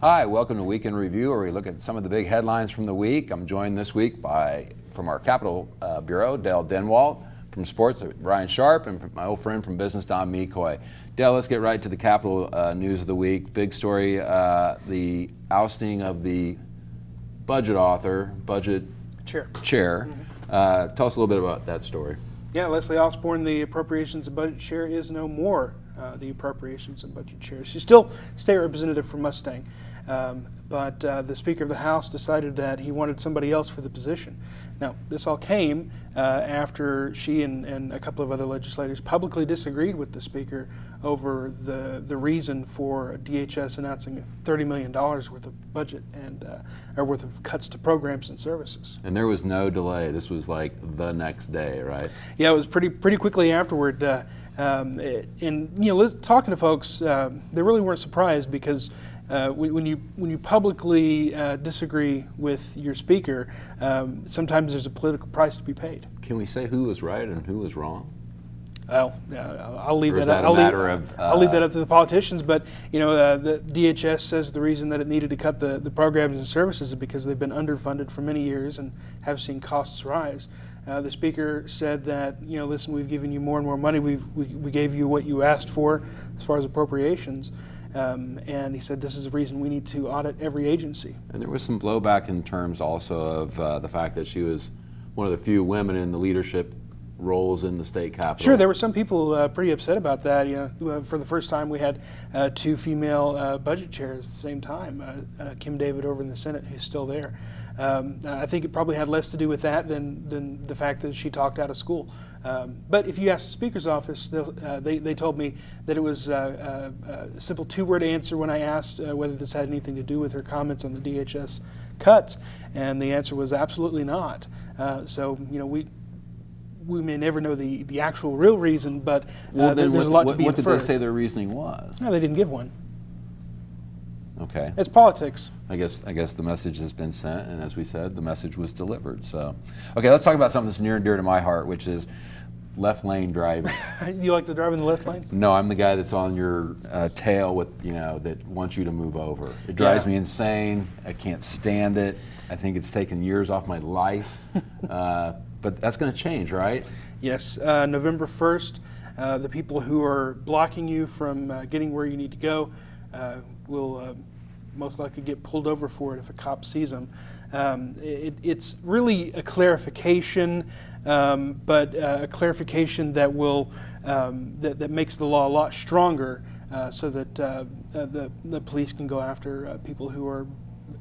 Hi, welcome to Week in Review, where we look at some of the big headlines from the week. I'm joined this week from our Capital Bureau, Dale Denwalt, from Sports, Brian Sharp, and my old friend from Business, Don Mecoy. Dale, let's get right to the Capital news of the week. Big story, the ousting of the budget chair. Mm-hmm. Tell us a little bit about that story. Yeah, Leslie Osborn, the Appropriations and Budget Chair, is no more the Appropriations and Budget Chair. She's still State Representative from Mustang, but the Speaker of the House decided that he wanted somebody else for the position. Now, this all came after she and a couple of other legislators publicly disagreed with the Speaker over the reason for DHS announcing $30 million worth of budget and or worth of cuts to programs and services. And there was no delay. This was like the next day, right? Yeah, it was pretty quickly afterward. Talking to folks, they really weren't surprised because when you publicly disagree with your speaker, sometimes there's a political price to be paid. Can we say who was right and who was wrong? I'll leave that up. I'll leave that up to the politicians. But the DHS says the reason that it needed to cut the programs and services is because they've been underfunded for many years and have seen costs rise. The speaker said that listen, we've given you more and more money. We gave you what you asked for as far as appropriations. And he said this is the reason we need to audit every agency. And there was some blowback in terms also of the fact that she was one of the few women in the leadership roles in the state capitol. Sure, there were some people pretty upset about that. For the first time we had two female budget chairs at the same time. Kim David over in the Senate, who's still there. I think it probably had less to do with that than the fact that she talked out of school. But if you ask the Speaker's office, they told me that it was a simple two-word answer when I asked whether this had anything to do with her comments on the DHS cuts, and the answer was absolutely not. We may never know the actual real reason, but there's a lot to be inferred. What did they say their reasoning was? No, they didn't give one. Okay. It's politics. I guess the message has been sent, and as we said, the message was delivered. So, okay, let's talk about something that's near and dear to my heart, which is left lane driving. You like to drive in the left lane? No, I'm the guy that's on your tail with that wants you to move over. It drives me insane. I can't stand it. I think it's taken years off my life. But that's going to change, right? Yes, November 1st, the people who are blocking you from getting where you need to go will most likely get pulled over for it if a cop sees them. It's really a clarification, but a clarification that will that makes the law a lot stronger, so that the police can go after people who are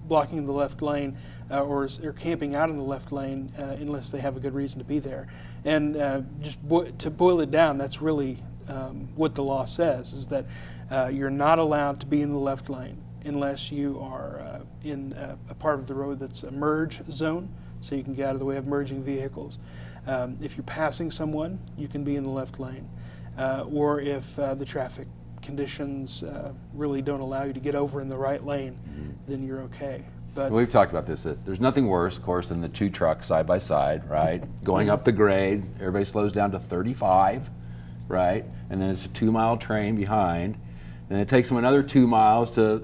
blocking the left lane or camping out in the left lane unless they have a good reason to be there. And to boil it down, that's really what the law says, is that you're not allowed to be in the left lane unless you are in a part of the road that's a merge zone, so you can get out of the way of merging vehicles. If you're passing someone, you can be in the left lane. Or if the traffic conditions really don't allow you to get over in the right lane, then you're okay. But we've talked about this. There's nothing worse, of course, than the two trucks side by side, right? Going up the grade, everybody slows down to 35, right? And then it's a 2-mile train behind. And it takes them another 2 miles to,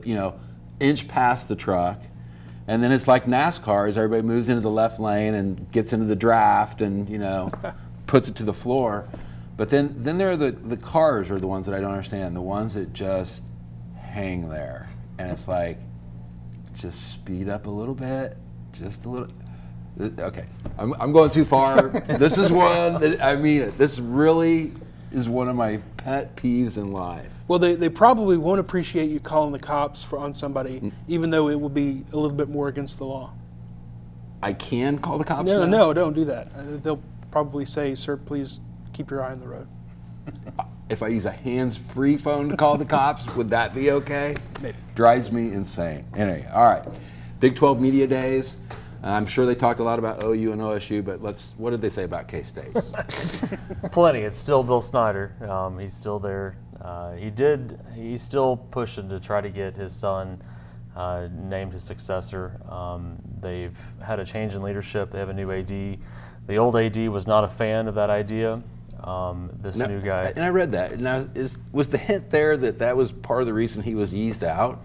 inch past the truck. And then it's like NASCAR as everybody moves into the left lane and gets into the draft and, puts it to the floor. But then there are the cars are the ones that I don't understand, the ones that just hang there. And it's like, just speed up a little bit, just a little. Okay, I'm going too far. This is one that, I mean it. This really is one of my pet peeves in life. Well, they probably won't appreciate you calling the cops on somebody, even though it will be a little bit more against the law. I can call the cops? No, don't do that. They'll probably say, sir, please keep your eye on the road. If I use a hands-free phone to call the cops, would that be okay? Maybe. Drives me insane. Anyway, all right. Big 12 Media Days. I'm sure they talked a lot about OU and OSU, but what did they say about K-State? Plenty. It's still Bill Snyder. He's still there. He's still pushing to try to get his son named his successor. They've had a change in leadership. They have a new AD. The old AD was not a fan of that idea. New guy. And I read that. Now, was the hint there that was part of the reason he was eased out?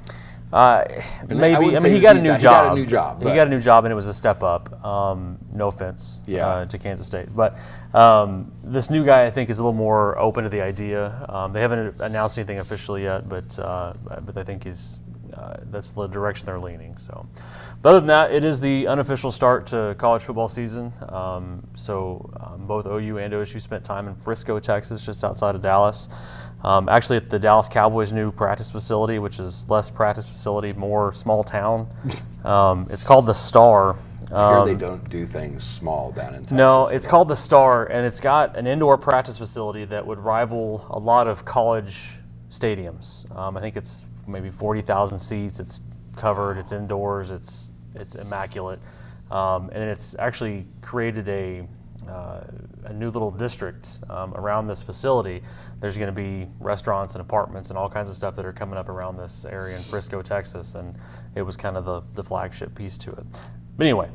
I Maybe. wouldn't I say mean, he got a new he job. got a new job. He but- got a new job, and it was a step up. No offense to Kansas State. But this new guy, I think, is a little more open to the idea. They haven't announced anything officially yet, but I think that's the direction they're leaning. So, but other than that, it is the unofficial start to college football season. Both OU and OSU spent time in Frisco, Texas, just outside of Dallas. Actually, at the Dallas Cowboys' new practice facility, which is less practice facility, more small town. It's called the Star. I hear they don't do things small down in Texas. No, it's called the Star, and it's got an indoor practice facility that would rival a lot of college stadiums. I think it's maybe 40,000 seats. It's covered. It's indoors. It's immaculate, and it's actually created a new little district around this facility. There's going to be restaurants and apartments and all kinds of stuff that are coming up around this area in Frisco, Texas, and it was kind of the flagship piece to it. But anyway,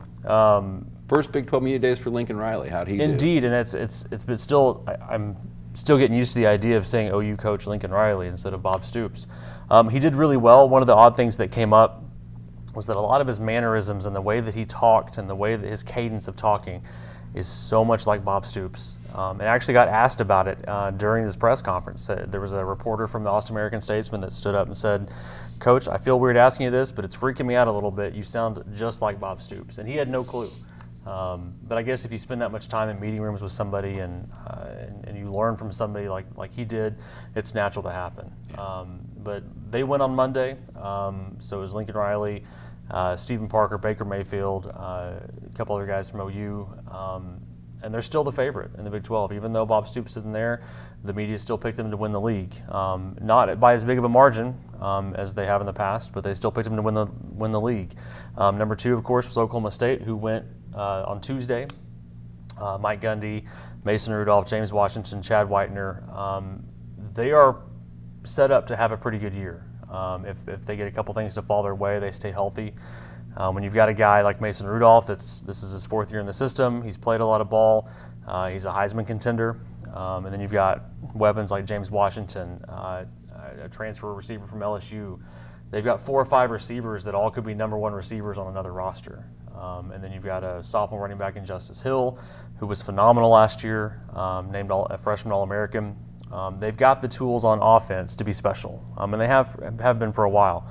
First Big 12 Media Days for Lincoln Riley. How'd he do? indeed, and it's been still. I'm still getting used to the idea of saying OU coach Lincoln Riley instead of Bob Stoops. He did really well. One of the odd things that came up was that a lot of his mannerisms and the way that he talked and the way that his cadence of talking is so much like Bob Stoops. And I actually got asked about it during this press conference. There was a reporter from the Austin American-Statesman that stood up and said, "Coach, I feel weird asking you this, but it's freaking me out a little bit. You sound just like Bob Stoops." And he had no clue. But I guess if you spend that much time in meeting rooms with somebody and you learn from somebody like he did, it's natural to happen. But they went on Monday, so it was Lincoln Riley, Stephen Parker, Baker Mayfield, a couple other guys from OU, and they're still the favorite in the Big 12. Even though Bob Stoops isn't there, the media still picked them to win the league. Not by as big of a margin as they have in the past, but they still picked them to win the league. Number 2, of course, was Oklahoma State, who went on Tuesday. Mike Gundy, Mason Rudolph, James Washington, Chad Whitener. They are set up to have a pretty good year. If they get a couple things to fall their way, they stay healthy. When you've got a guy like Mason Rudolph, this is his 4th year in the system. He's played a lot of ball. He's a Heisman contender. And then you've got weapons like James Washington, a transfer receiver from LSU. They've got 4 or 5 receivers that all could be number 1 receivers on another roster. And then you've got a sophomore running back in Justice Hill, who was phenomenal last year, named a freshman All-American. They've got the tools on offense to be special, and they have been for a while.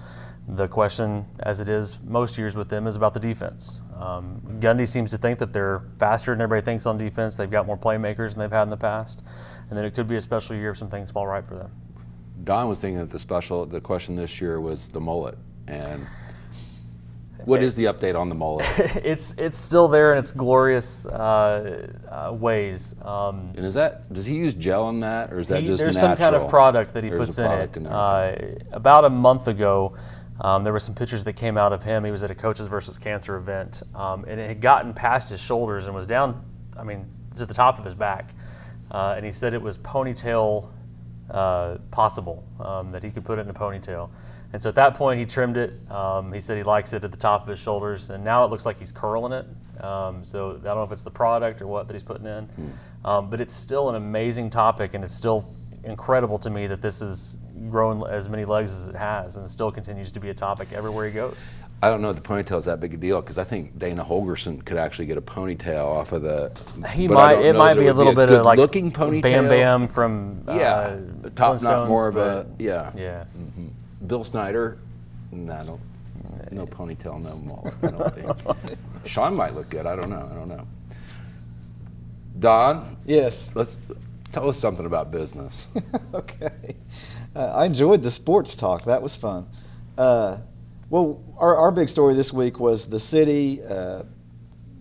The question, as it is most years with them, is about the defense. Gundy seems to think that they're faster than everybody thinks on defense. They've got more playmakers than they've had in the past, and then it could be a special year if some things fall right for them. Don was thinking that the question this year was the mullet. And what is the update on the mullet? It's still there in its glorious ways. And does he use gel on that, or is that just there's natural? some kind of product that he There's puts a in product it. in there. About a month ago, there were some pictures that came out of him. He was at a Coaches versus Cancer event, and it had gotten past his shoulders and was down, to the top of his back. And he said it was ponytail possible, that he could put it in a ponytail. And so at that point, he trimmed it. He said he likes it at the top of his shoulders, and now it looks like he's curling it. So I don't know if it's the product or what that he's putting in, but it's still an amazing topic, and it's still incredible to me that this has grown as many legs as it has, and it still continues to be a topic everywhere he goes. I don't know if the ponytail is that big a deal, because I think Dana Holgerson could actually get a ponytail off of the. It might be a little bit of like looking ponytail. Bam Bam from the top knot, more of a Yeah. Mm-hmm. Bill Snyder, no ponytail, no mullet. I don't think. Sean might look good. I don't know. Don? Yes. Tell us something about business. Okay. I enjoyed the sports talk. That was fun. Well, our big story this week was the city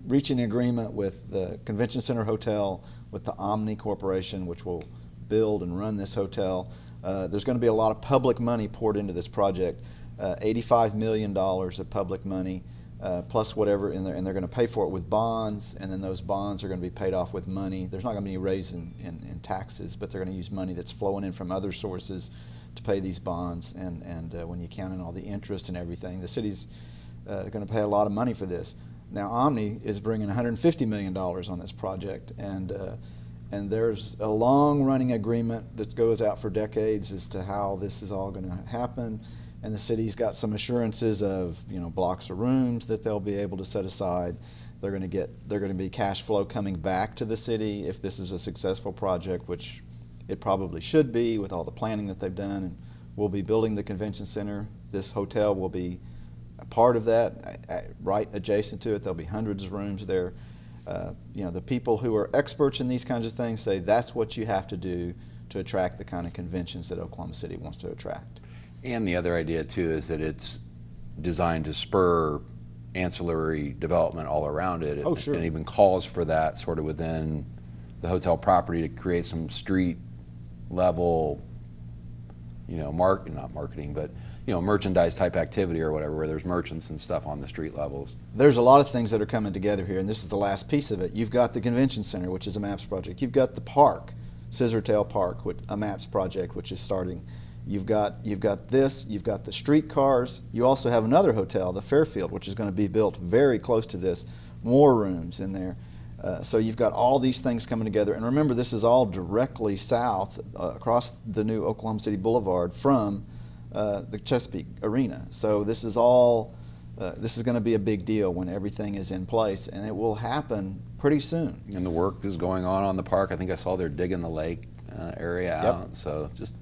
reaching an agreement with the Convention Center Hotel, with the Omni Corporation, which will build and run this hotel. There's going to be a lot of public money poured into this project, $85 million of public money, plus whatever, and they're going to pay for it with bonds, and then those bonds are going to be paid off with money. There's not going to be any raise in taxes, but they're going to use money that's flowing in from other sources to pay these bonds, and when you count in all the interest and everything, the city's going to pay a lot of money for this. Now, Omni is bringing $150 million on this project, and there's a long-running agreement that goes out for decades as to how this is all going to happen. and the city's got some assurances of, blocks of rooms that they'll be able to set aside. They're going to be cash flow coming back to the city if this is a successful project, which it probably should be with all the planning that they've done. And we'll be building the convention center. This hotel will be a part of that, right adjacent to it. There'll be hundreds of rooms there. The people who are experts in these kinds of things say that's what you have to do to attract the kind of conventions that Oklahoma City wants to attract. And the other idea too is that it's designed to spur ancillary development all around it. Oh, sure. And even calls for that sort of within the hotel property to create some street level, not marketing, but merchandise type activity or whatever, where there's merchants and stuff on the street levels. There's a lot of things that are coming together here, and this is the last piece of it. You've got the convention center, which is a MAPS project. You've got the park, Scissortail Park, a MAPS project, which is starting. You've got this. You've got the streetcars. You also have another hotel, the Fairfield, which is going to be built very close to this. More rooms in there. So you've got all these things coming together. And remember, this is all directly south across the new Oklahoma City Boulevard from the Chesapeake Arena. So this is all. This is going to be a big deal when everything is in place, and it will happen pretty soon. And the work is going on the park. I think I saw they're digging the lake area out. So just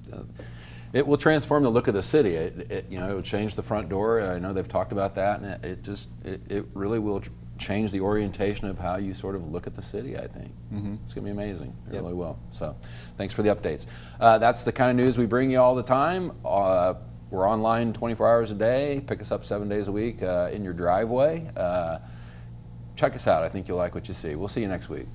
it will transform the look of the city. It will change the front door. I know they've talked about that, and it really will change the orientation of how you sort of look at the city, I think. It's going to be amazing. It really will. So thanks for the updates. That's the kind of news we bring you all the time. We're online 24 hours a day. Pick us up 7 days a week in your driveway. Check us out. I think you'll like what you see. We'll see you next week.